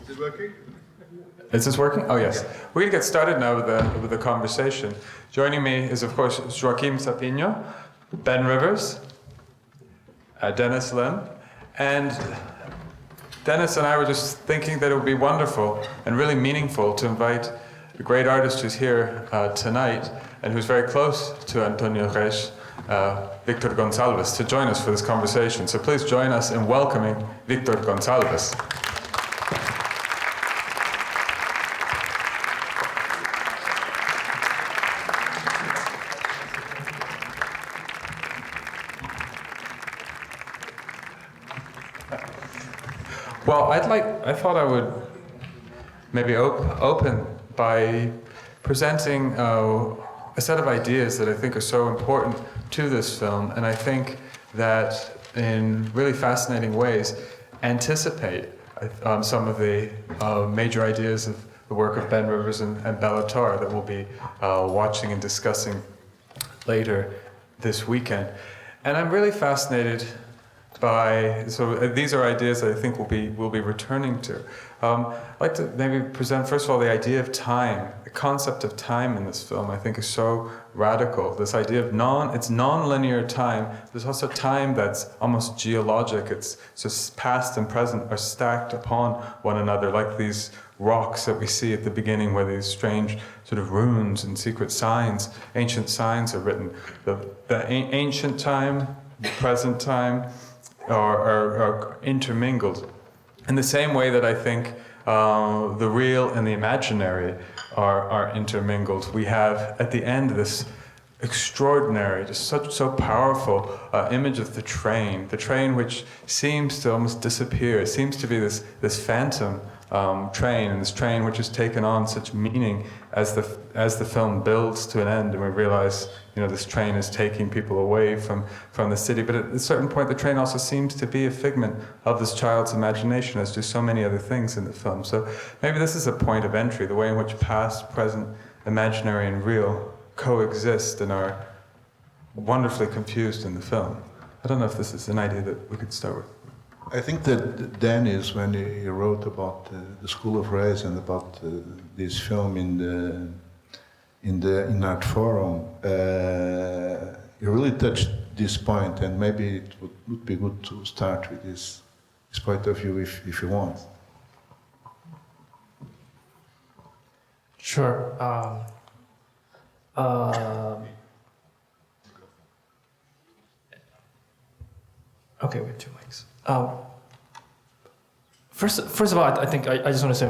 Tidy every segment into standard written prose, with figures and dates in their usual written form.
Is it working? Is this working? Oh, yes. We're going to get started now with the conversation. Joining me is, of course, Joaquim Sapinho, Ben Rivers, Dennis Lim, and Dennis and I were just thinking that it would be wonderful and really meaningful to invite a great artist who's here tonight and who's very close to António Reis, Victor Gonçalves, to join us for this conversation. So please join us in welcoming Victor Gonçalves. Well, I thought I would maybe open by presenting a set of ideas that I think are so important to this film, and I think that in really fascinating ways anticipate some of the major ideas of the work of Ben Rivers and Bella Tarr that we'll be watching and discussing later this weekend. And I'm really fascinated by, so these are ideas that I think we'll be returning to. I'd like to maybe present, first of all, the idea of time. The concept of time in this film, I think, is so radical. This idea of it's non-linear time. There's also time that's almost geologic. It's just past and present are stacked upon one another, like these rocks that we see at the beginning, where these strange sort of runes and secret signs, ancient signs are written. The ancient time, the present time, are intermingled. In the same way that I think the real and the imaginary are intermingled. We have at the end this extraordinary, just so powerful image of the train which seems to almost disappear. It seems to be this phantom train, and this train which has taken on such meaning as the film builds to an end, and we realize, this train is taking people away from the city. But at a certain point, the train also seems to be a figment of this child's imagination, as do so many other things in the film. So maybe this is a point of entry, the way in which past, present, imaginary, and real coexist and are wonderfully confused in the film. I don't know if this is an idea that we could start with. I think that Dennis, when he wrote about the School of Reis and about this film in Art Forum, he really touched this point, and maybe it would be good to start with this point of view if you want. Sure. Okay, we have two mics. First of all, I think I just want to say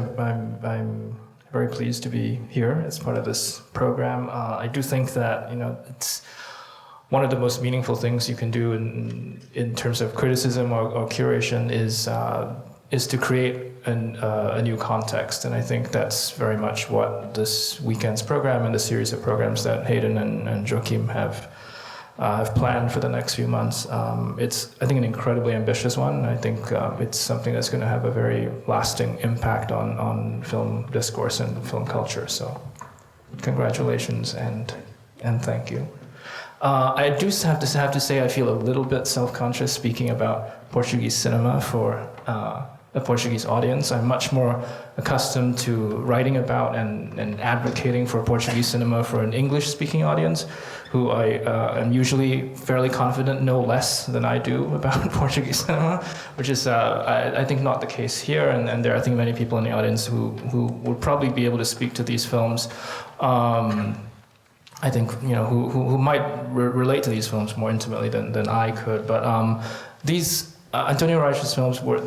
I'm very pleased to be here as part of this program. I do think that it's one of the most meaningful things you can do in terms of criticism or curation is to create a new context, and I think that's very much what this weekend's program and the series of programs that Haden and Joaquim have planned for the next few months. It's, I think, an incredibly ambitious one. I think it's something that's going to have a very lasting impact on film discourse and film culture. So, congratulations and thank you. I do have to say I feel a little bit self-conscious speaking about Portuguese cinema for a Portuguese audience. I'm much more accustomed to writing about and advocating for Portuguese cinema for an English-speaking audience, who I am usually fairly confident know less than I do about Portuguese cinema, which is, I think, not the case here. And there are, I think, many people in the audience who would probably be able to speak to these films. I think, who might relate to these films more intimately than I could. But these António Reis' films were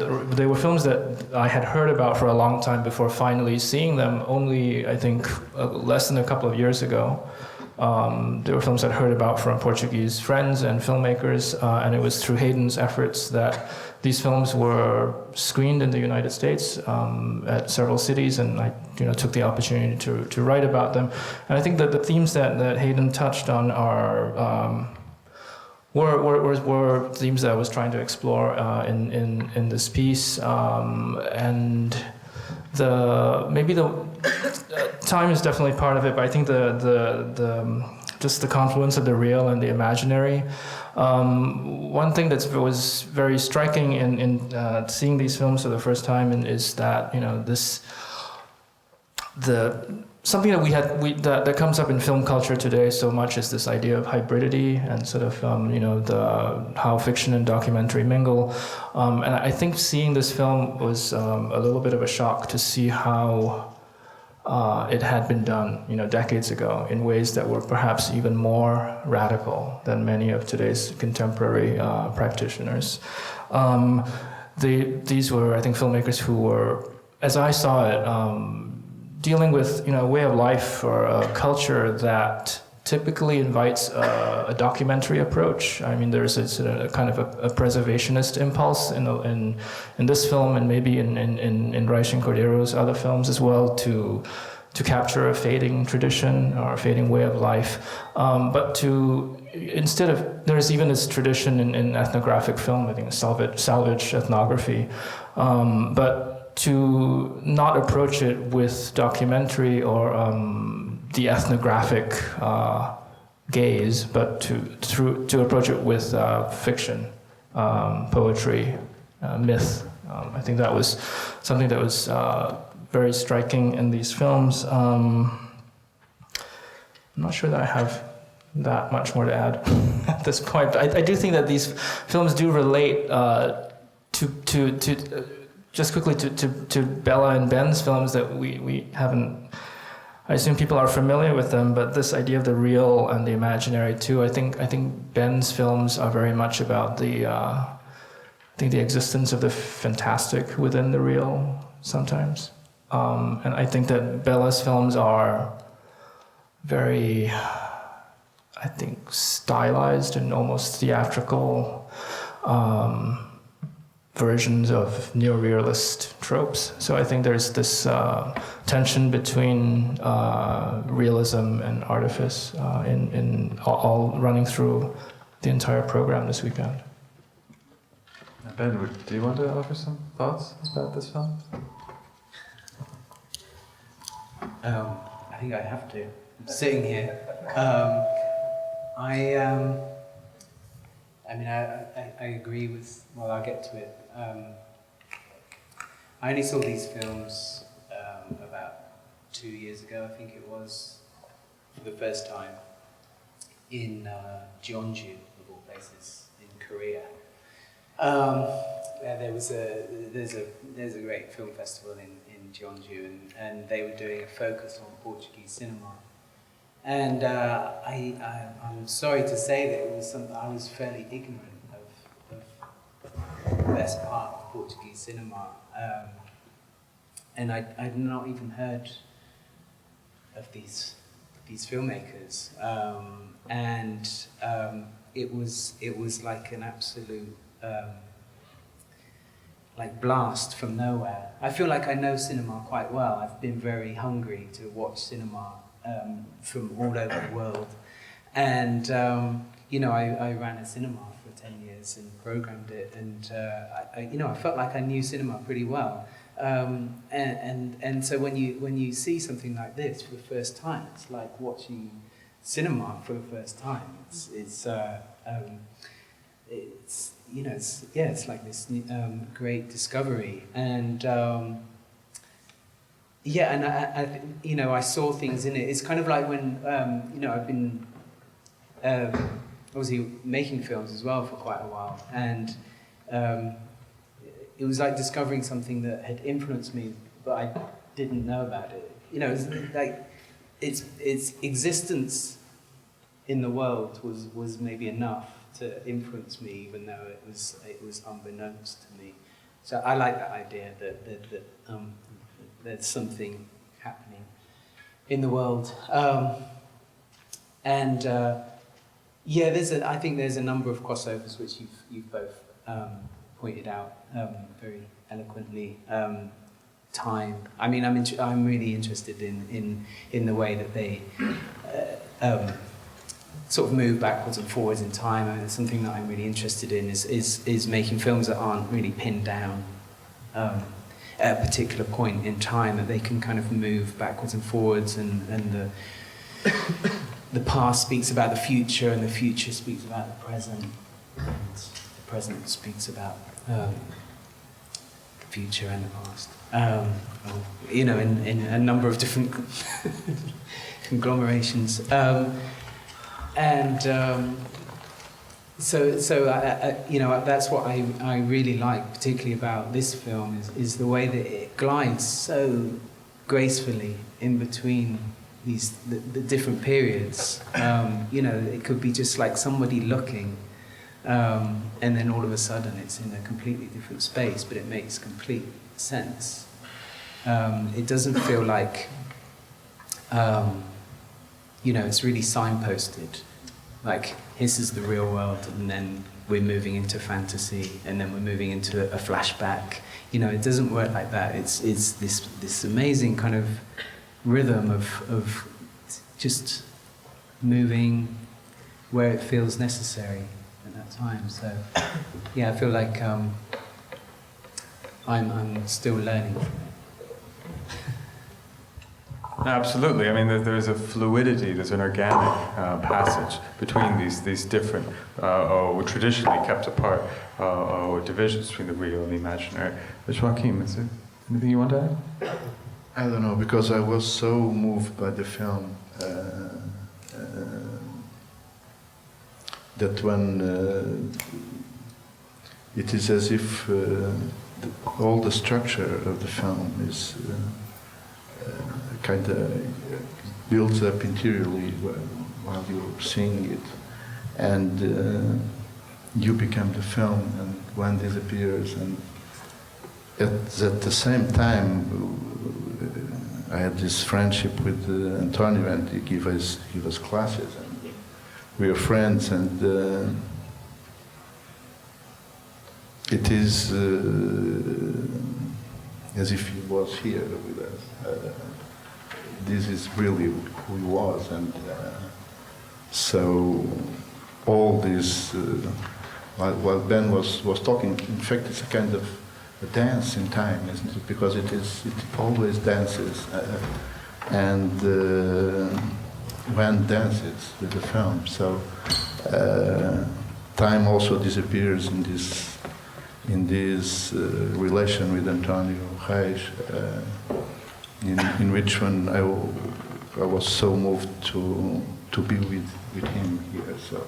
films that I had heard about for a long time before finally seeing them only, I think, less than a couple of years ago. There were films I'd heard about from Portuguese friends and filmmakers, and it was through Haden's efforts that these films were screened in the United States at several cities, and I took the opportunity to write about them. And I think that the themes that Haden touched on are were themes that I was trying to explore in this piece, and maybe the time is definitely part of it, but I think to just the confluence of the real and the imaginary. One thing that was very striking in seeing these films for the first time is that something that that comes up in film culture today so much is this idea of hybridity and sort of how fiction and documentary mingle. And I think seeing this film was a little bit of a shock to see how it had been done, decades ago, in ways that were perhaps even more radical than many of today's contemporary practitioners. These were, I think, filmmakers who were, as I saw it, dealing with a way of life or a culture that typically invites a documentary approach. I mean, there's a kind of a preservationist impulse in this film, and maybe in Reis and Cordeiro's other films as well, to capture a fading tradition or a fading way of life. But instead of, there's even this tradition in ethnographic film, I think salvage ethnography, but to not approach it with documentary or the ethnographic gaze, but to approach it with fiction, poetry, myth. I think that was something that was very striking in these films. I'm not sure that I have that much more to add at this point, but I do think that these films do relate just quickly to Bella and Ben's films that we haven't. I assume people are familiar with them, but this idea of the real and the imaginary too. I think Ben's films are very much about the existence of the fantastic within the real sometimes, and I think that Bella's films are very, I think, stylized and almost theatrical versions of neorealist tropes. So I think there's this tension between realism and artifice in all running through the entire program this weekend. Ben, do you want to offer some thoughts about this film? I think I have to. I'm sitting here. I agree with, well, I'll get to it. I only saw these films about 2 years ago, I think it was, for the first time, in Jeonju, of all places, in Korea. There's a great film festival in Jeonju, and they were doing a focus on Portuguese cinema. And I'm sorry to say that it was something I was fairly ignorant of the best part of Portuguese cinema, and I'd not even heard of these filmmakers, and it was like an absolute like blast from nowhere. I feel like I know cinema quite well. I've been very hungry to watch cinema from all over the world, and I ran a cinema for 10 years and programmed it, and I felt like I knew cinema pretty well, and so when you see something like this for the first time, it's like watching cinema for the first time. It's like this great discovery, and I saw things in it. It's kind of like when I've been obviously making films as well for quite a while, and it was like discovering something that had influenced me, but I didn't know about it. It's like its existence in the world was maybe enough to influence me, even though it was unbeknownst to me. So I like that idea that there's something happening in the world, I think there's a number of crossovers which you've both pointed out very eloquently. Time. I mean, I'm really interested in the way that they sort of move backwards and forwards in time, and something that I'm really interested in is making films that aren't really pinned down at a particular point in time, that they can kind of move backwards and forwards, and the past speaks about the future, and the future speaks about the present, and the present speaks about the future and the past. You know, in a number of different conglomerations. So I, you know, that's what I really like, particularly about this film, is the way that it glides so gracefully in between the different periods. You know, it could be just like somebody looking, and then all of a sudden it's in a completely different space, but it makes complete sense. It doesn't feel like, you know, it's really signposted. Like, this is the real world, and then we're moving into fantasy, and then we're moving into a flashback. You know, it doesn't work like that. It's this amazing kind of rhythm of just moving where it feels necessary at that time. So, yeah, I feel like I'm still learning from it. Absolutely. I mean, there's a fluidity, there's an organic passage between these different, or traditionally kept apart, or divisions between the real and the imaginary. Joaquim, is there anything you want to add? I don't know, because I was so moved by the film that when it is as if all the structure of the film is kind of builds up interiorly while you're seeing it, and you become the film, and one disappears, and at the same time I had this friendship with António, and he gave us classes, and we are friends, and it is as if he was here with us. This is really who he was, and so all this, while Ben was talking, in fact, it's a kind of a dance in time, isn't it? Because it always dances, and one dances with the film. So time also disappears in this relation with António Reis. In which one I was so moved to be with him here, so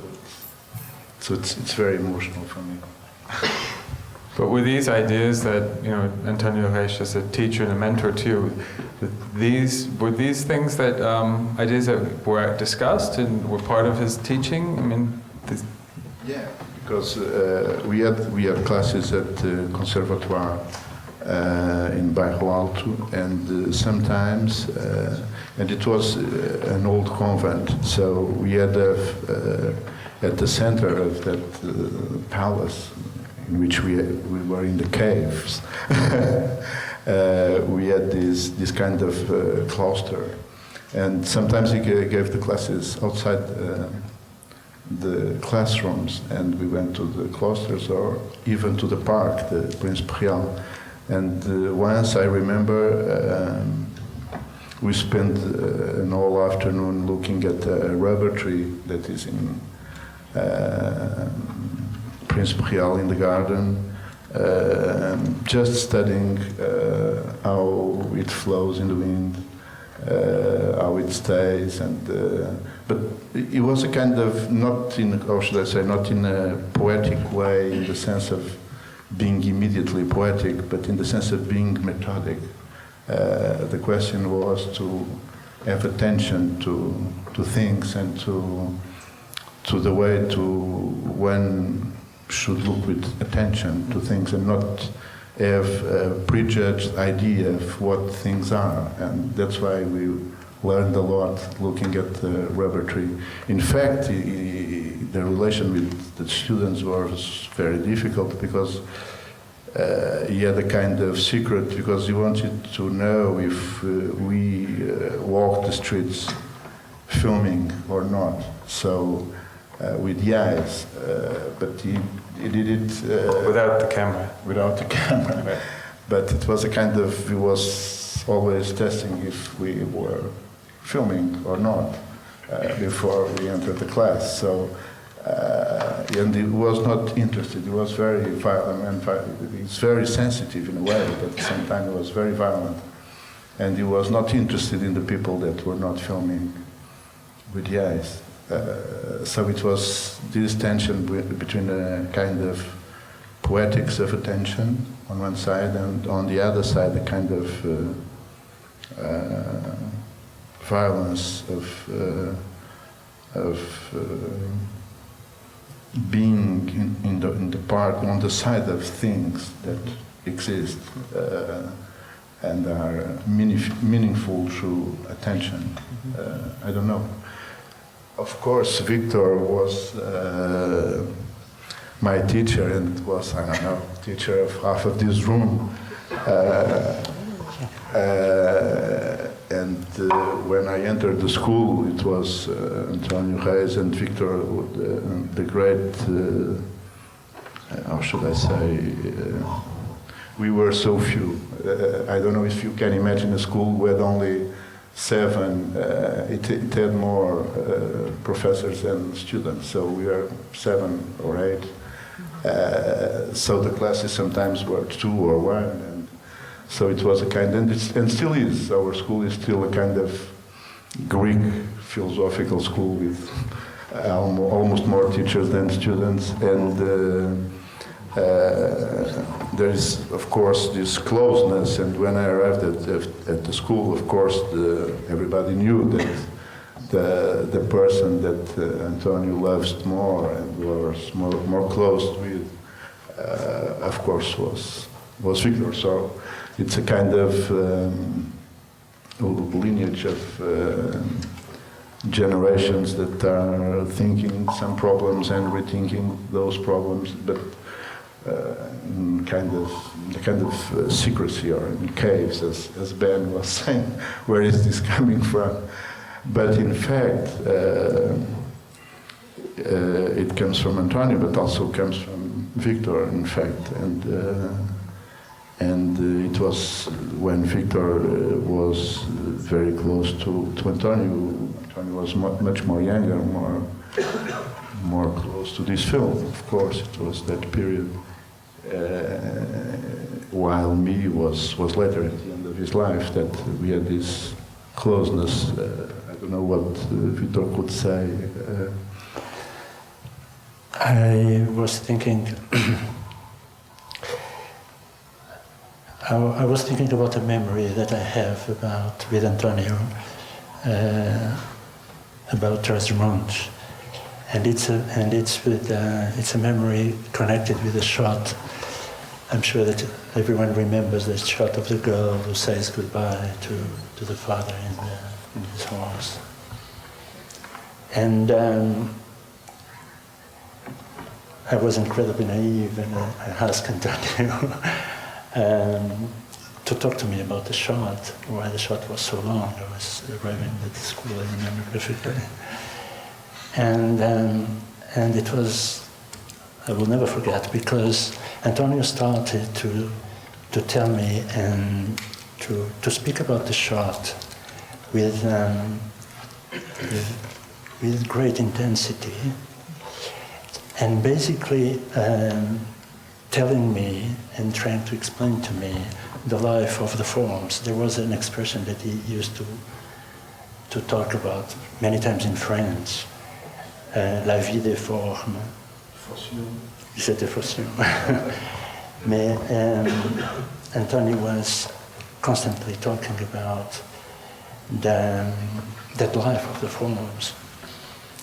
it's very emotional for me. But with these ideas that, you know, António Reis as a teacher and a mentor to you, were these things that ideas that were discussed and were part of his teaching? I mean, yeah, because we had classes at the Conservatoire. In Bairro Alto, and sometimes, and it was an old convent, so we had at the center of that palace, in which we were in the caves, we had this kind of cloister, and sometimes he gave the classes outside the classrooms, and we went to the cloisters or even to the park, the Príncipe Real. And once I remember we spent an whole afternoon looking at a rubber tree that is in Príncipe Real in the garden, just studying how it flows in the wind, how it stays, and but it was a kind of, not in, or should I say, not in a poetic way in the sense of being immediately poetic, but in the sense of being methodic. The question was to have attention to things, and to the way to one should look with attention to things, and not have a prejudged idea of what things are. And that's why we learned a lot looking at the rubber tree. In fact, the relation with the students was very difficult, because he had a kind of secret, because he wanted to know if we walked the streets filming or not. So with the eyes, but he did it without the camera. Without the camera. Right. But it was a kind of, he was always testing if we were filming or not. before we entered the class. So, and he was not interested. He was very violent. He's very sensitive in a way, but at the same time he was very violent. And he was not interested in the people that were not filming with the eyes. So it was this tension between a kind of poetics of attention on one side, and on the other side a kind of violence of being in the part, on the side of things that exist and are meaningful through attention. I don't know. Of course, Victor was my teacher, and was, I don't know, teacher of half of this room. And when I entered the school, it was António, Reis, and Victor, the great, how should I say, we were so few. I don't know if you can imagine a school with only 7, it had more professors than students, so we are 7 or 8. So the classes sometimes were 2 or 1, and so it was a kind, and still is. Our school is still a kind of Greek philosophical school with almost more teachers than students, and there is, of course, this closeness. And when I arrived at the school, of course, everybody knew that the person that António loves more and was more close with, of course, was Victor. So it's a kind of lineage of generations that are thinking some problems and rethinking those problems, but kind of secrecy, or in caves, as Ben was saying. Where is this coming from? But in fact, it comes from António, but also comes from Victor, in fact, and it was when Victor was very close to António. António was much more younger, more close to this film. Of course, it was that period. While me was later at the end of his life, that we had this closeness. I don't know what Victor could say. I was thinking. I was thinking about a memory that I have with António about Trás-os-Montes, and it's a memory connected with a shot. I'm sure that everyone remembers the shot of the girl who says goodbye to the father in his horse. And I was incredibly naive, and I asked António to talk to me about the shot, why the shot was so long. I was arriving at the school, I remember perfectly. And it was, I will never forget, because António started to tell me and to speak about the shot with great intensity, and basically telling me and trying to explain to me the life of the forms. There was an expression that he used to talk about many times in French, la vie des formes. C'était forcément. Mais António was constantly talking about that life of the forms.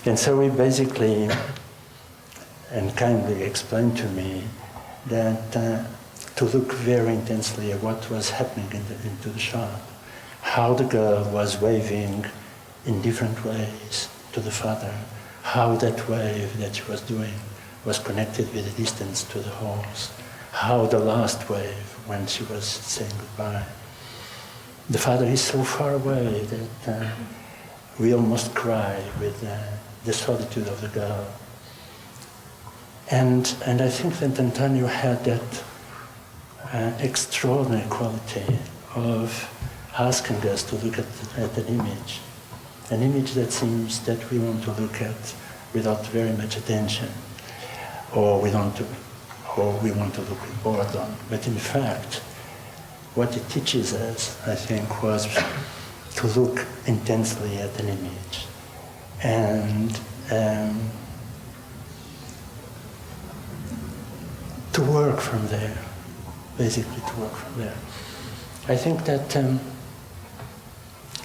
And so he basically and kindly explained to me that to look very intensely at what was happening into the shot, how the girl was waving in different ways to the father, how that wave that she was doing was connected with the distance to the horse, how the last wave, when she was saying goodbye, the father is so far away that we almost cry with the solitude of the girl. And I think that António had that extraordinary quality of asking us to look at an image an image that seems that we want to look at without very much attention, or we want to look bored on. But in fact, what it teaches us, I think, was to look intensely at an image and to work from there, basically to work from there. I think that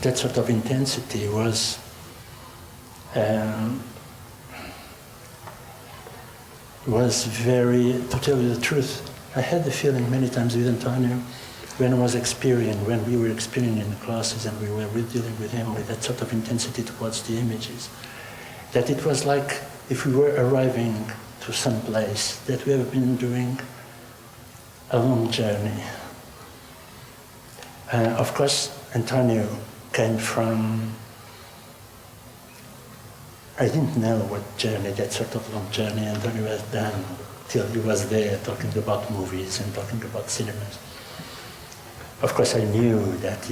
that sort of intensity was very, to tell you the truth, I had the feeling many times with António when we were experiencing in the classes and we were dealing with him with that sort of intensity towards the images, that it was like if we were arriving to some place that we have been doing a long journey. Of course, António came from, I didn't know what journey, that sort of long journey António has done till he was there talking about movies and talking about cinemas. Of course, I knew that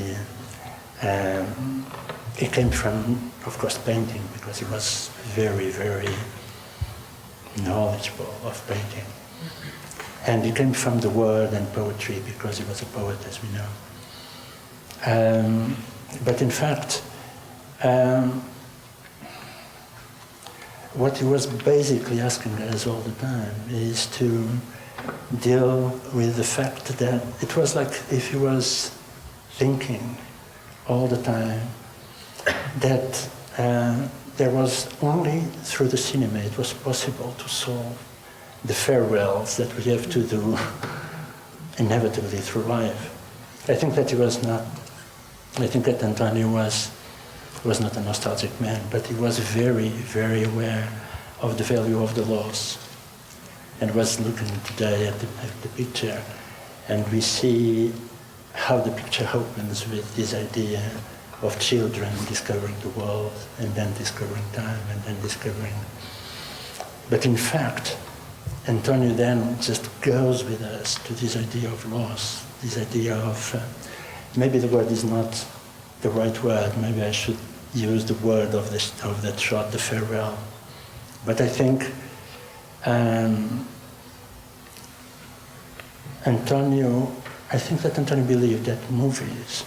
he came from, of course, painting, because he was very, very knowledgeable of painting. And he came from the word and poetry, because he was a poet, as we know. But in fact, what he was basically asking us all the time is to deal with the fact that it was like if he was thinking all the time that there was only through the cinema it was possible to solve the farewells that we have to do inevitably through life. I think that he was not, I think that António was not a nostalgic man, but he was very, very aware of the value of the loss, and was looking today at the picture, and we see how the picture opens with this idea of children discovering the world, and then discovering time, and then discovering. But in fact, António then just goes with us to this idea of loss, this idea of, maybe the word is not the right word, maybe I should use the word of that shot, the farewell. But I think António believed that movies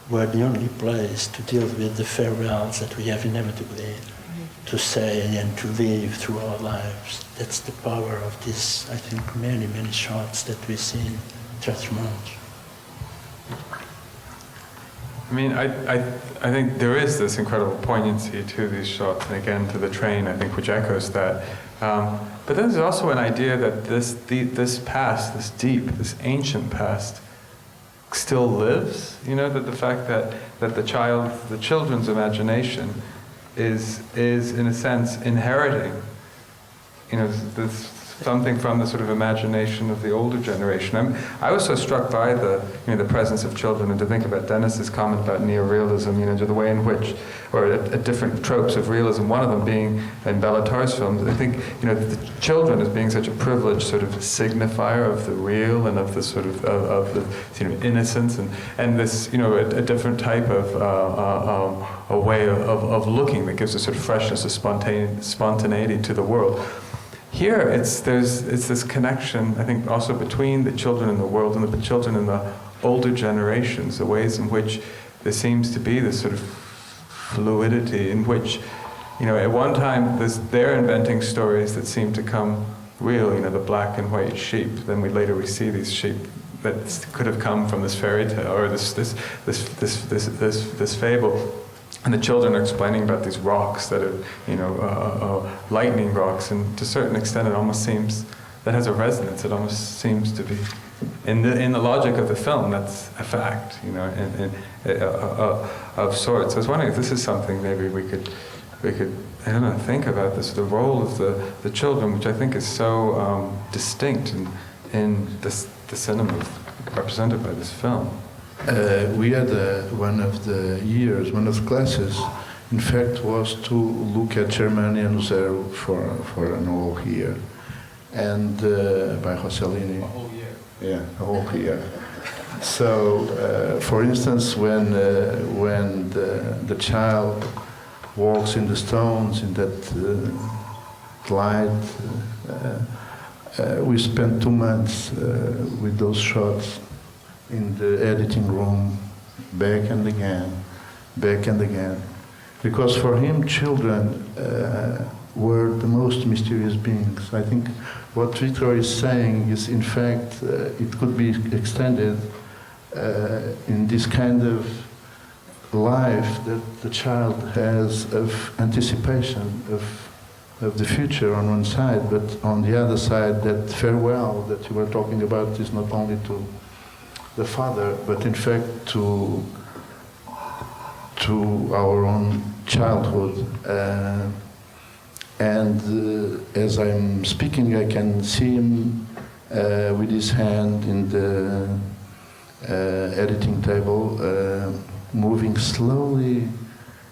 were the only place to deal with the farewells that we have inevitably to say and to live through our lives. That's the power of this, I think, many, many shots that we see in Transmonge. I mean, I think there is this incredible poignancy to these shots, and again to the train, I think, which echoes that. But then there's also an idea that this past, this deep, this ancient past, still lives. You know, that the fact that the children's imagination is in a sense inheriting, you know, this something from the sort of imagination of the older generation. I was so struck by the presence of children, and to think about Dennis's comment about neorealism, you know, to the way in which, or at different tropes of realism, one of them being in Bellatar's films. I think, you know, the children as being such a privileged sort of signifier of the real and of the sort of the, you know, innocence and this, you know, a different type of a way of looking that gives a sort of freshness, a spontaneity to the world. Here, it's this connection, I think, also between the children in the world and the children in the older generations, the ways in which there seems to be this sort of fluidity in which, you know, at one time they're inventing stories that seem to come real, you know, the black and white sheep. Then we see these sheep that could have come from this fairy tale or this fable. And the children are explaining about these rocks that are, you know, lightning rocks, and to a certain extent it almost seems, that has a resonance, it almost seems to be, in the logic of the film, that's a fact, you know, of sorts. I was wondering if this is something maybe we could, I don't know, think about this, the role of the children, which I think is so distinct in the cinema represented by this film. We had one of the classes, in fact, was to look at Germany and Zero for an whole year, and by Rossellini. A whole year. Yeah, a whole year. So, for instance, when the child walks in the stones, in that light. We spent 2 months with those shots in the editing room, back and again, because for him children were the most mysterious beings. I think what Victor is saying is, in fact, it could be extended in this kind of life that the child has of anticipation of the future on one side, but on the other side, that farewell that you were talking about is not only to the father, but in fact to our own childhood. As I'm speaking, I can see him with his hand in the editing table, moving slowly,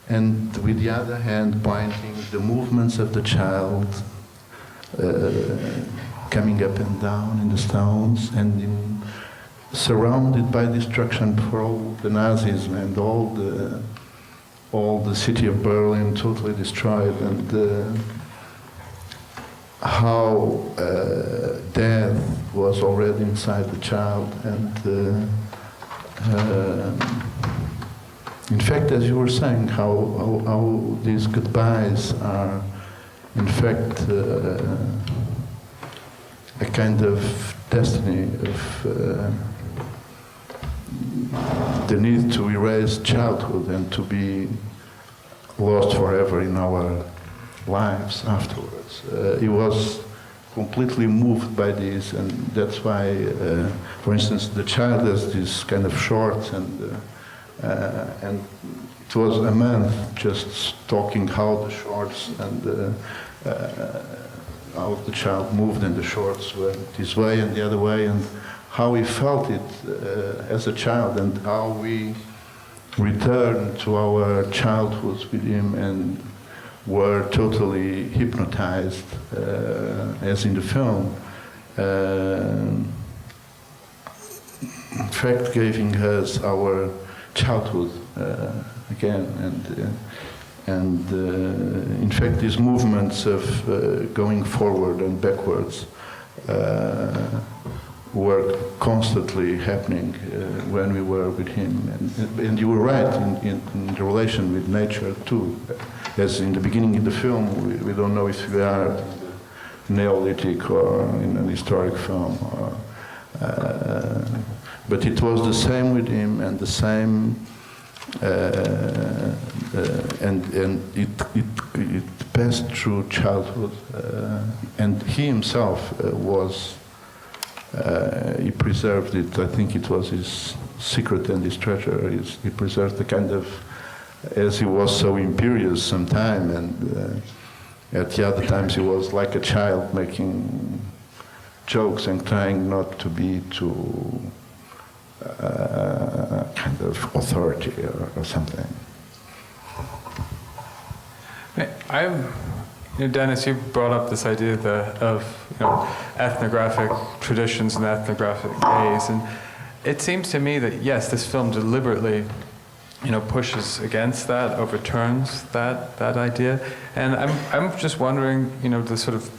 and with the other hand pointing the movements of the child, coming up and down in the stones, and surrounded by destruction for all the Nazis and all the city of Berlin totally destroyed, and how death was already inside the child, and in fact, as you were saying, how these goodbyes are, in fact, a kind of destiny of the need to erase childhood and to be lost forever in our lives afterwards. He was completely moved by this, and that's why, for instance, the child has this kind of shorts, and it was a month just talking how the shorts and how the child moved in the shorts went this way and the other way, and how he felt it as a child, and how we returned to our childhoods with him and were totally hypnotized, as in the film. In fact, giving us our childhood again, and in fact, these movements of going forward and backwards were constantly happening when we were with him. And you were right in the relation with nature too. As in the beginning of the film, we don't know if we are Neolithic or in an historic film. But it was the same with him, and the same, and it passed through childhood, and he himself was. He preserved it. I think it was his secret and his treasure. He preserved the kind of, as he was so imperious sometime, and at the other times he was like a child making jokes and trying not to be too kind of authority or something. Dennis, you brought up this idea of ethnographic traditions and ethnographic gaze, and it seems to me that yes, this film deliberately, pushes against that, overturns that idea, and I'm just wondering, the sort of,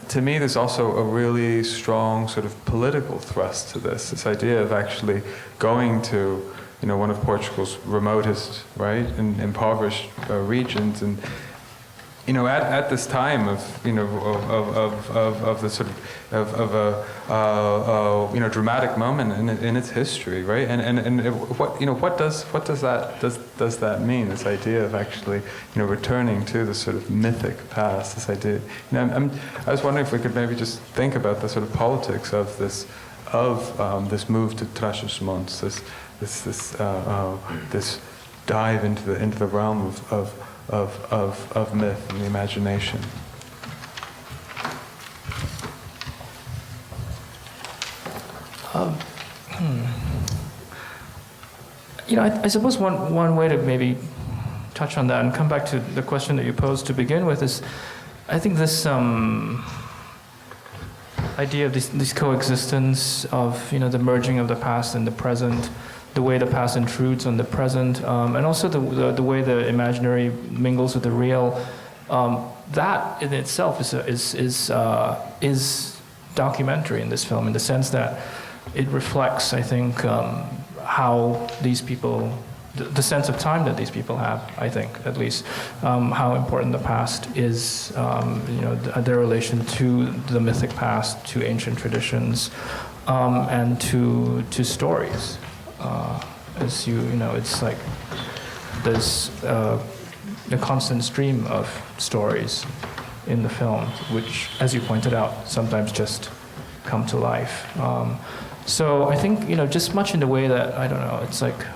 to me, there's also a really strong sort of political thrust to this idea of actually going to, one of Portugal's remotest, right, and impoverished regions, and at this time of the sort of a dramatic moment in its history, right? And what does that mean? This idea of actually returning to the sort of mythic past. This idea. I was wondering if we could maybe just think about the sort of politics of this move to Trás-os-Montes, this dive into the realm of myth and the imagination. I suppose one way to maybe touch on that and come back to the question that you posed to begin with is, I think this idea of this coexistence of the merging of the past and the present, the way the past intrudes on the present, and also the way the imaginary mingles with the real. That in itself is documentary in this film, in the sense that it reflects, I think, how these people, the sense of time that these people have, I think, at least, how important the past is, their relation to the mythic past, to ancient traditions, and to stories. As it's like there's a constant stream of stories in the film, which, as you pointed out, sometimes just come to life. So I think, just much in the way that, I don't know, it's like,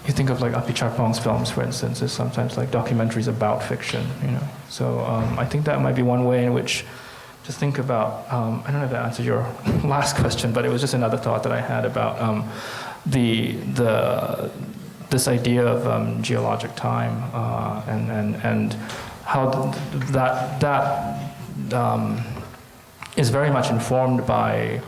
you think of like Apichatpong's films, for instance, as sometimes like documentaries about fiction, So I think that might be one way in which to think about, I don't know if that answered your last question, but it was just another thought that I had about this idea of geologic time, and how that is very much informed by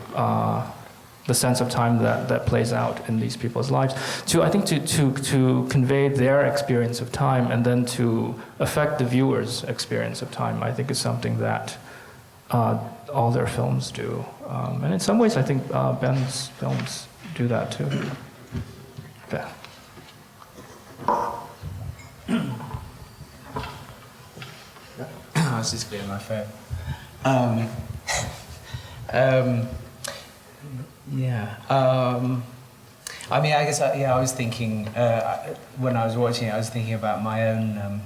the sense of time that plays out in these people's lives. I think to convey their experience of time and then to affect the viewer's experience of time, I think is something that all their films do. And in some ways, I think Ben's films do that too. Okay. I was just clearing my phone. I mean, I guess, I was thinking, when I was watching it, I was thinking about my own,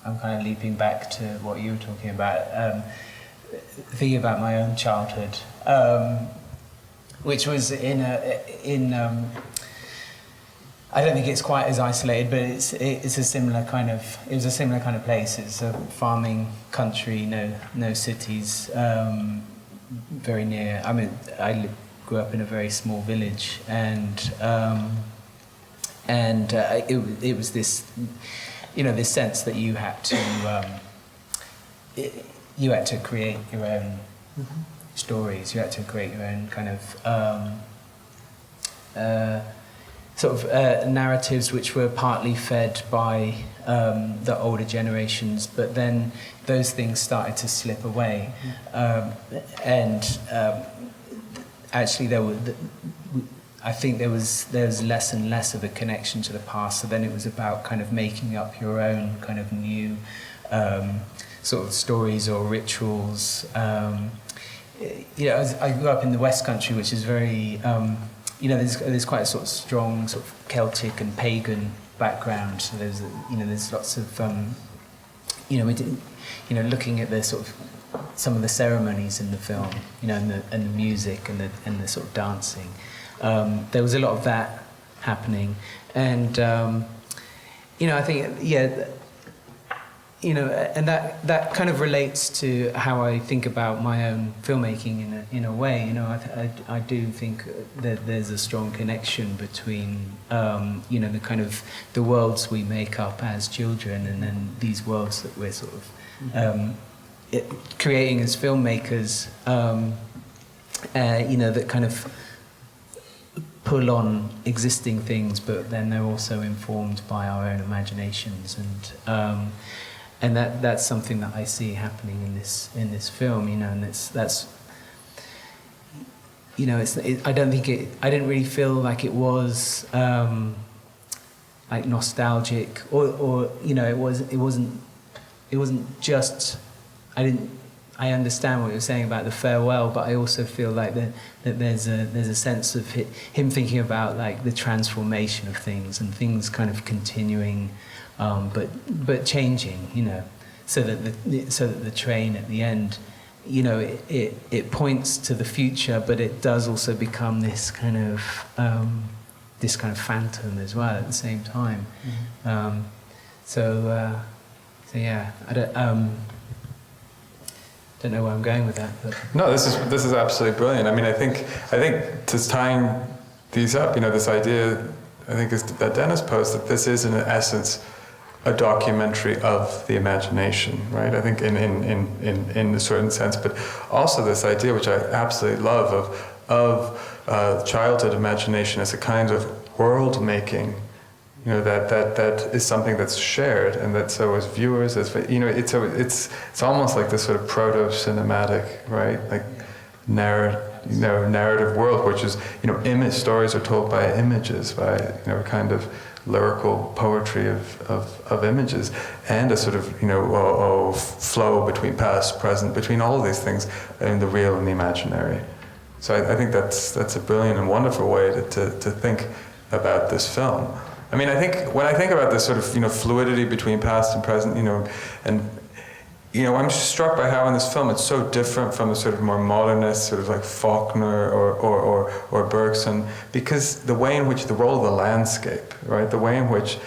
I'm kind of leaping back to what you were talking about, thinking about my own childhood, which was I don't think it's quite as isolated, but it was a similar kind of place. It's a farming country, no cities, very near. I mean, I grew up in a very small village, and it was this, this sense that you had to create your own stories. You had to create your own kind of narratives, which were partly fed by the older generations, but then those things started to slip away, and actually I think there was less and less of a connection to the past. So then it was about kind of making up your own kind of new sort of stories or rituals. I grew up in the West Country, which is very there's quite a sort of strong sort of Celtic and pagan background. So there's lots of looking at the sort of some of the ceremonies in the film, and the music and the sort of dancing. There was a lot of that happening, and I think and that kind of relates to how I think about my own filmmaking in a way. I do think that there's a strong connection between the kind of the worlds we make up as children, and then these worlds that we're sort of creating as filmmakers. That kind of pull on existing things, but then they're also informed by our own imaginations, and that's something that I see happening in this film, and that's I didn't really feel like it was like nostalgic, or it wasn't just, I understand what you're saying about the farewell, but I also feel like that there's a sense of him thinking about like the transformation of things, and things kind of continuing, but changing, so that the train at the end, it points to the future, but it does also become this kind of phantom as well at the same time. So yeah, I don't know where I'm going with that. But. No, this is absolutely brilliant. I mean, I think just tying these up, this idea, I think, is that Dennis posed, that this is in essence a documentary of the imagination, right? I think in a certain sense, but also this idea, which I absolutely love, of childhood imagination as a kind of world making. You know, that is something that's shared, and that so as viewers, as you know, it's almost like this sort of proto-cinematic, right? Like narrative world, which is, you know, image stories are told by images, by, you know, a kind of lyrical poetry of images, and a sort of, you know, flow between past, present, between all of these things, in the real and the imaginary. So I think that's a brilliant and wonderful way to think about this film. I mean, I think when I think about this sort of, you know, fluidity between past and present, you know, and, you know, I'm struck by how in this film it's so different from the sort of more modernist, sort of like Faulkner or Bergson, because the way in which the role of the landscape, right, the way in which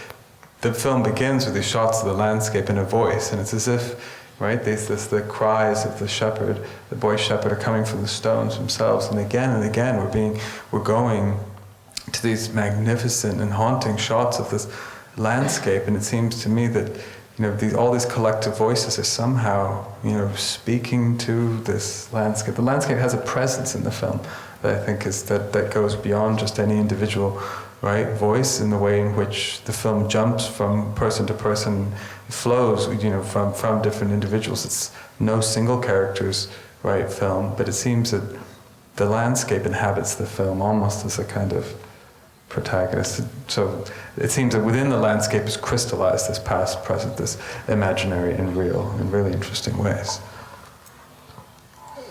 the film begins with these shots of the landscape and a voice, and it's as if, right, the cries of the shepherd, the boy shepherd, are coming from the stones themselves, and again we're going to these magnificent and haunting shots of this landscape, and it seems to me that, you know, all these collective voices are somehow, you know, speaking to this landscape. The landscape has a presence in the film that I think is that goes beyond just any individual, right, voice, in the way in which the film jumps from person to person, flows, you know, from different individuals. It's no single character's, right, film, but it seems that the landscape inhabits the film almost as a kind of protagonist. So it seems that within the landscape is crystallized this past, present, this imaginary and real in really interesting ways.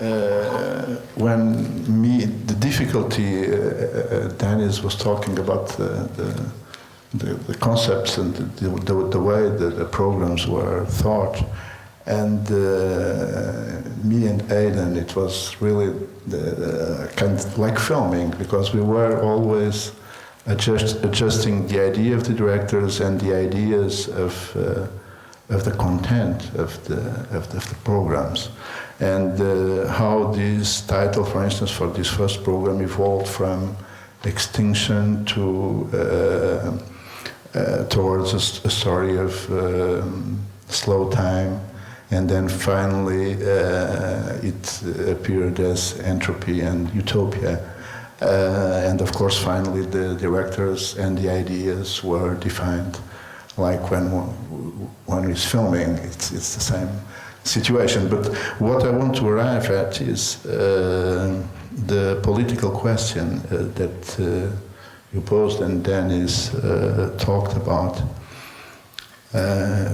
The difficulty, Dennis was talking about the concepts and the way that the programs were thought, and me and Haden, it was really kind of like filming, because we were always adjusting the idea of the directors and the ideas of the content of the programs, and how this title, for instance, for this first program evolved from extinction to towards a story of slow time, and then finally it appeared as Entropy and Utopia. And of course, finally, the directors and the ideas were defined. Like when one is filming, it's the same situation. But what I want to arrive at is the political question that you posed and Dennis talked about.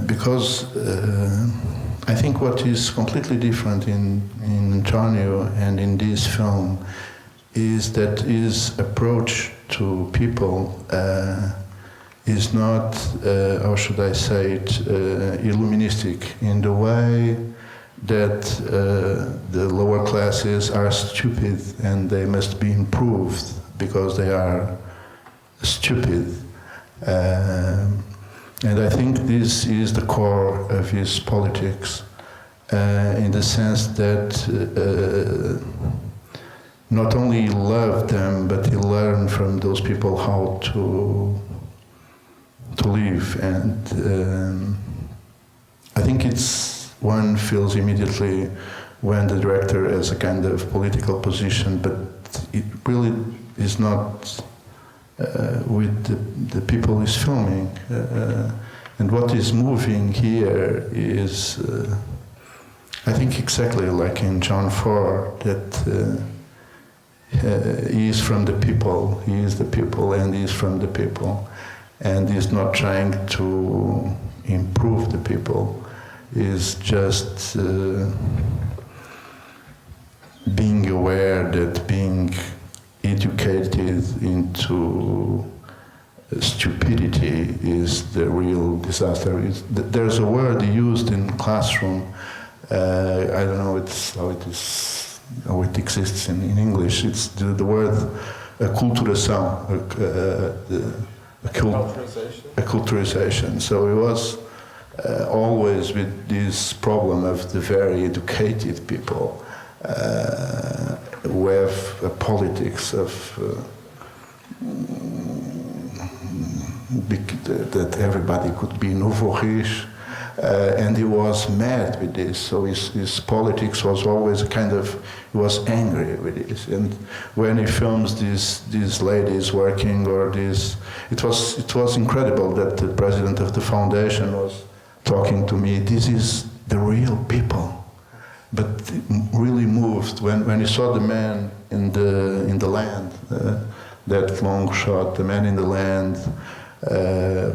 Because I think what is completely different in António and in this film is that his approach to people is not, how should I say it, illuministic in the way that the lower classes are stupid and they must be improved because they are stupid. And I think this is the core of his politics, in the sense that not only he loved them, but he learned from those people how to live. And I think one feels immediately when the director has a kind of political position, but it really is not with the people he's filming. And what is moving here is, I think exactly like in John 4, that he is from the people, he is the people, and he is from the people, and he's not trying to improve the people, he's just being aware that being educated into stupidity is the real disaster. There's a word used in classroom, I don't know how it exists in English. It's the word acculturação, acculturization. So it was always with this problem of the very educated people who have a politics of that everybody could be nouveau riche. And he was mad with this, so his politics was always he was angry with this. And when he films these ladies working, or it was incredible that the president of the foundation was talking to me. This is the real people, but really moved when he saw the man in the land, that long shot, the man in the land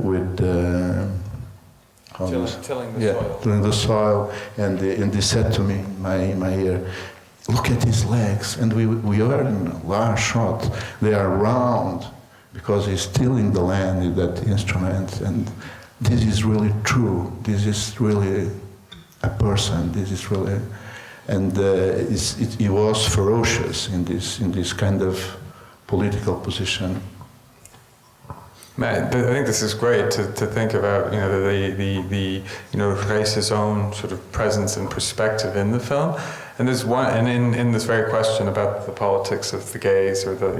with. Tilling the soil, and they said to me in my ear, "Look at his legs." And we are in a large shot. They are round because he's tilling the land with that instrument. And this is really true. This is really a person. This is really, and he was ferocious in this kind of political position. Man, I think this is great to think about, the Reis's own sort of presence and perspective in the film, and there's one, and in this very question about the politics of the gays, or the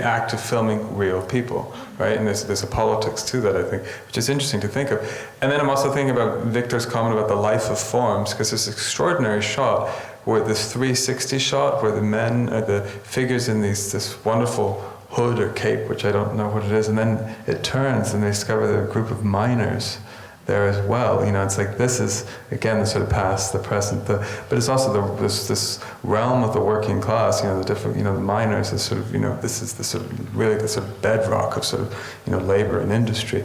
act of filming real people, right? And there's a politics to that, I think, which is interesting to think of. And then I'm also thinking about Victor's comment about the life of forms, because this extraordinary shot where this 360 shot, where the men are the figures in this wonderful hood or cape, which I don't know what it is, and then it turns and they discover the group of miners there as well. It's like this is again the sort of past, the present, but it's also this realm of the working class. The different, the miners is sort of, this is the sort of really the sort of bedrock of sort of labor and industry.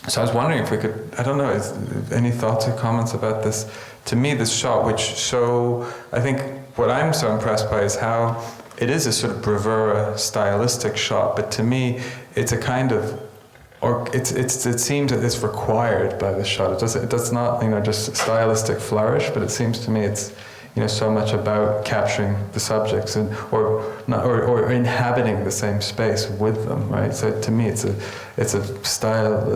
So I was wondering if we could, I don't know, any thoughts or comments about this? To me, this shot, I think what I'm so impressed by is how it is a sort of bravura stylistic shot, but to me, it's a kind of, it seems that it's required by the shot. It does not, just stylistic flourish, but it seems to me it's, so much about capturing the subjects or inhabiting the same space with them, right? So to me, it's a style.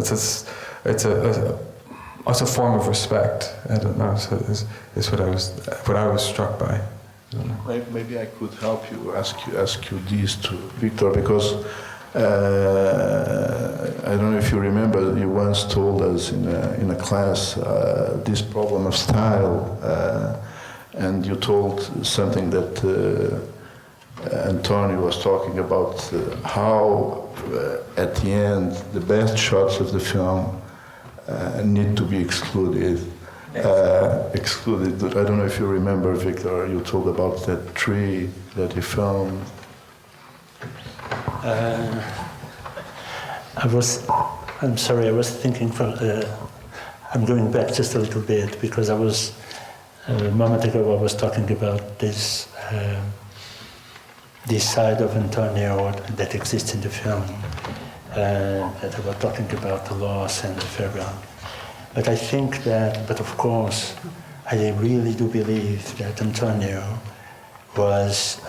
It's a form of respect. I don't know. So is what I was struck by. Maybe I could help you, ask you this to Victor, because I don't know if you remember, you once told us in a class this problem of style, and you told something that António was talking about, how at the end the best shots of the film need to be excluded. Excluded. I don't know if you remember, Victor, you told about that tree that he filmed. I'm sorry, I was thinking I'm going back just a little bit, because a moment ago I was talking about this side of António that exists in the film, that I was talking about the loss and the fairground. But I think but of course, I really do believe that António was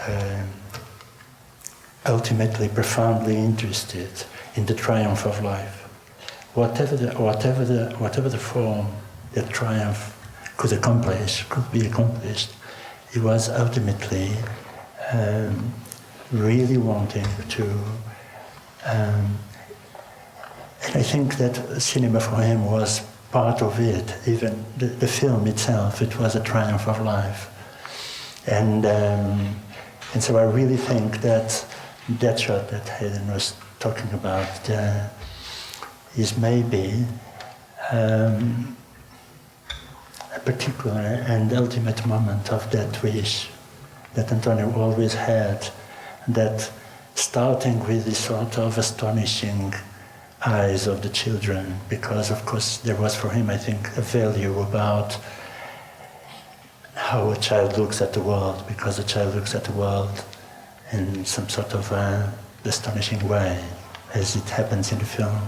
ultimately profoundly interested in the triumph of life. Whatever the form that triumph could be accomplished, he was ultimately really wanting to. And I think that cinema for him was part of it. Even the film itself, it was a triumph of life. And so I really think that shot that Haden was talking about is maybe a particular and ultimate moment of that wish that António always had, that starting with this sort of astonishing eyes of the children, because of course there was for him, I think, a value about how a child looks at the world, because a child looks at the world in some sort of astonishing way, as it happens in the film.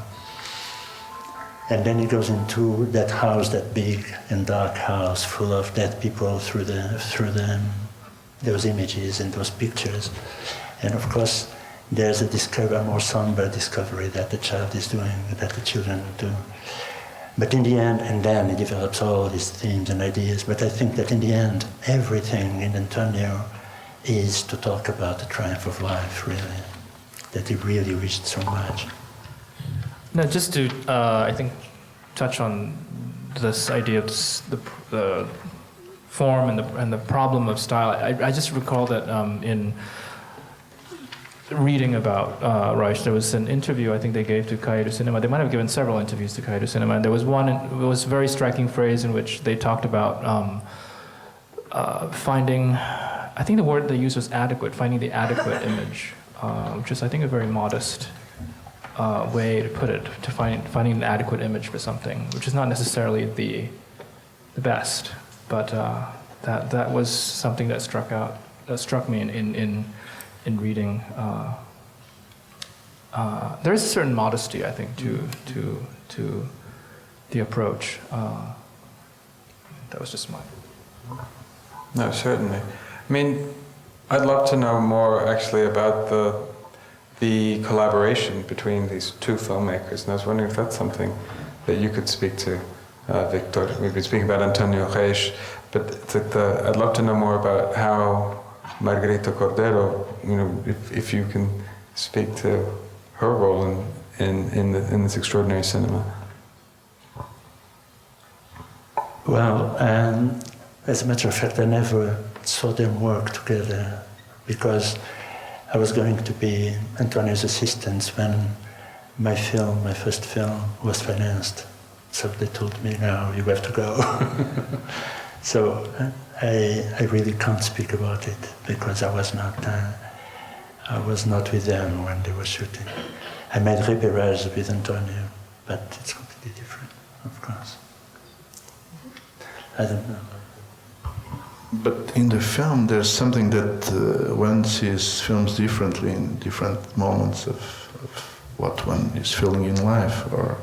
And then he goes into that house, that big and dark house full of dead people through those images and those pictures. And of course, there's a more somber discovery that the child is doing, that the children do. But in the end, and then he develops all these themes and ideas, but I think that in the end, everything in António is to talk about the triumph of life, really, that he really wished so much. No, just to, I think, touch on this idea of the form and the problem of style. I just recall that in reading about Reis, there was an interview I think they gave to Curated Cinema. They might have given several interviews to Curated Cinema, and there was one, it was a very striking phrase in which they talked about finding, I think the word they used was adequate, finding the adequate image, which is I think a very modest way to put it, to finding an adequate image for something, which is not necessarily the best, but that was something that struck me in reading. There is a certain modesty, I think, to the approach. That was just mine. No, certainly. I mean, I'd love to know more actually about the collaboration between these two filmmakers, and I was wondering if that's something that you could speak to, Victor. We've been speaking about António Reis, but it's like I'd love to know more about how Margarida Cordeiro, you know, if you can speak to her role in this extraordinary cinema. Well, as a matter of fact, I never saw them work together because I was going to be António's assistant when my first film, was financed. So they told me, "No, you have to go." So I really can't speak about it because I was not with them when they were shooting. I made Reis with António, but it's completely different, of course. I don't know. But in the film, there's something that one sees films differently in different moments of what one is feeling in life or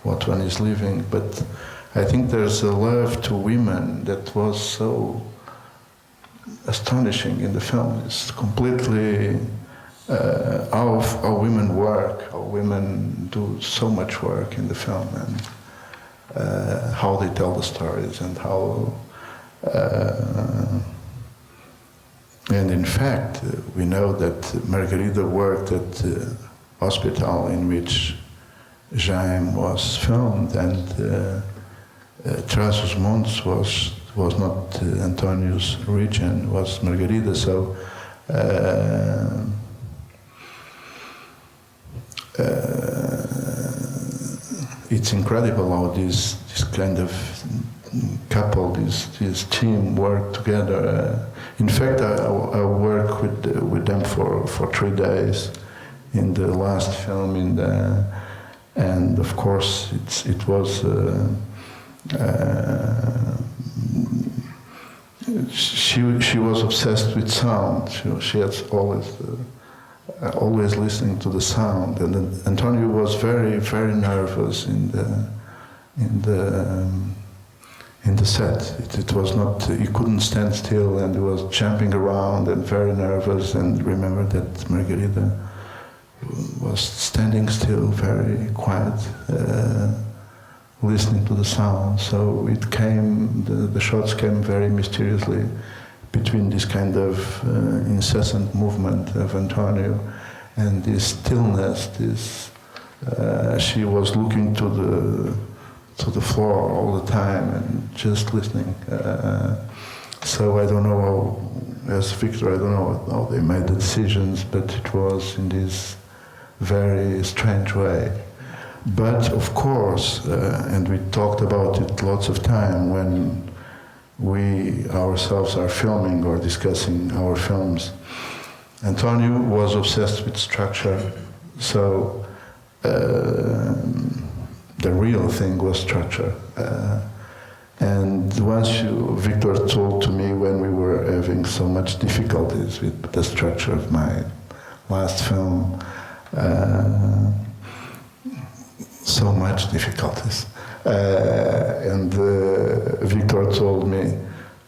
what one is living. But I think there's a love to women that was so astonishing in the film. It's completely how women work, how women do so much work in the film, and how they tell the stories, and how. And in fact, we know that Margarida worked at the hospital in which Jaime was filmed, and Trás-os-Montes was not António's region, was Margarida. So it's incredible how this kind of couple, this team work together. In fact, I worked with them for 3 days in the last film, and of course it was she was obsessed with sound. She had always listening to the sound, and António was very, very nervous in the set. It was not, he couldn't stand still, and he was jumping around and very nervous. And remember that Margarida was standing still, very quiet, listening to the sound. So it came, the shots came very mysteriously between this kind of incessant movement of António and this stillness. She was looking to the floor all the time and just listening. So I don't know how, as Victor, I don't know how they made the decisions, but it was in this very strange way. But of course, and we talked about it lots of time when we ourselves are filming or discussing our films, António was obsessed with structure. So the real thing was structure. And once Victor told to me when we were having so much difficulties with the structure of my last film, so much difficulties. And Victor told me,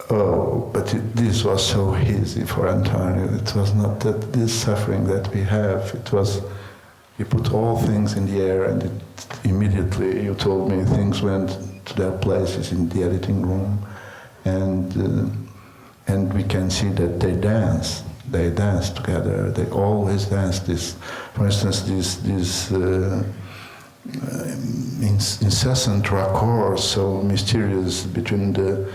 "Oh, but this was so easy for António. It was not that this suffering that we have. It was, you put all things in the air, and immediately, you told me, things went to their places in the editing room, and and we can see that they dance. They dance together. They always dance. This, for instance, this incessant raccord, so mysterious between the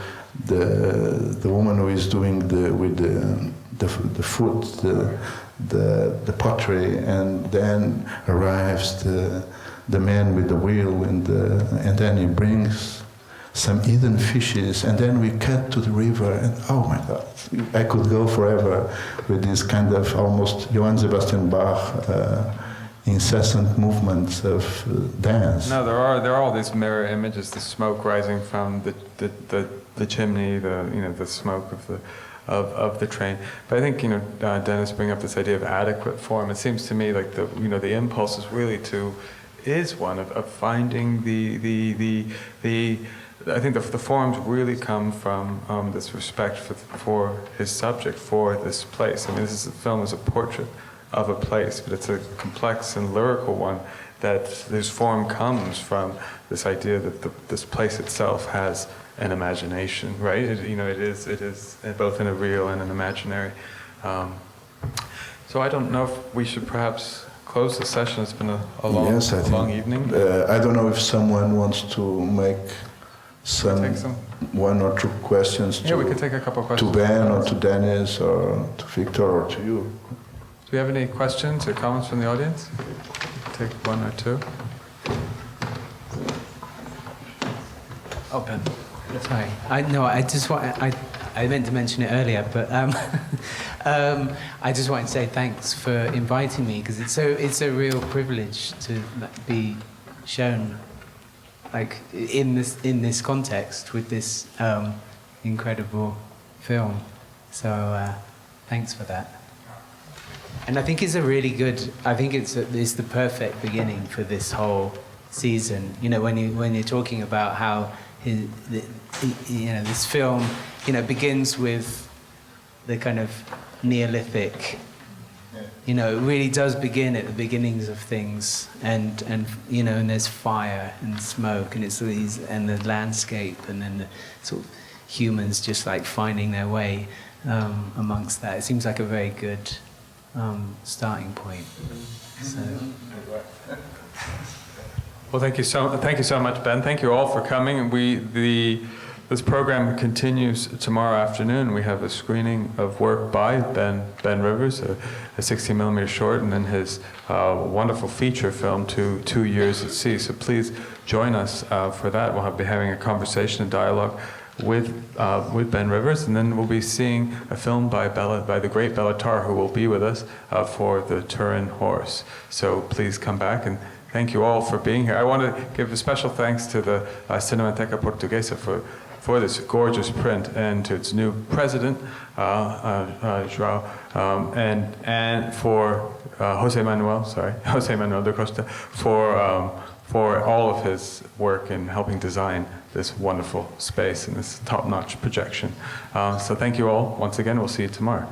woman who is doing the foot, the pottery, and then arrives the man with the wheel, and then he brings some hidden fishes, and then we cut to the river, and oh my God, I could go forever with this kind of almost Johann Sebastian Bach incessant movements of dance. No, there are all these mirror images, the smoke rising from the chimney, the smoke of the train. But I think Dennis bringing up this idea of adequate form. It seems to me like the impulse is really is one of finding the I think the forms really come from this respect for his subject, for this place. I mean, this film is a portrait of a place, but it's a complex and lyrical one that this form comes from this idea that this place itself has an imagination, right? It is both in a real and an imaginary. So I don't know if we should perhaps close the session. It's been a long evening. I don't know if someone wants to make one or two questions we could take a couple of questions to Ben or to Dennis or to Victor or to you. Do we have any questions or comments from the audience? Take one or two. Oh, Ben. Sorry. I meant to mention it earlier, but I just wanted to say thanks for inviting me, because it's a real privilege to be shown like in this context with this incredible film. So thanks for that. And I think it's it's the perfect beginning for this whole season. When you're talking about how this film begins with the kind of Neolithic. It really does begin at the beginnings of things, and there's fire and smoke, and and the landscape, and then the sort of humans just like finding their way amongst that. It seems like a very good starting point. So. Well, thank you so much, Ben. Thank you all for coming. This program continues tomorrow afternoon. We have a screening of work by Ben Rivers, a 16mm short, and then his wonderful feature film, 2 Years at Sea. So please join us for that. We'll be having a conversation, a dialogue with Ben Rivers, and then we'll be seeing a film by the great Bella Tarr, who will be with us for the Turin Horse. So please come back, and thank you all for being here. I want to give a special thanks to the Cinemateca Portuguesa for this gorgeous print, and to its new president, João, and for Jose Manuel da Costa, for all of his work in helping design this wonderful space and this top-notch projection. So thank you all once again. We'll see you tomorrow.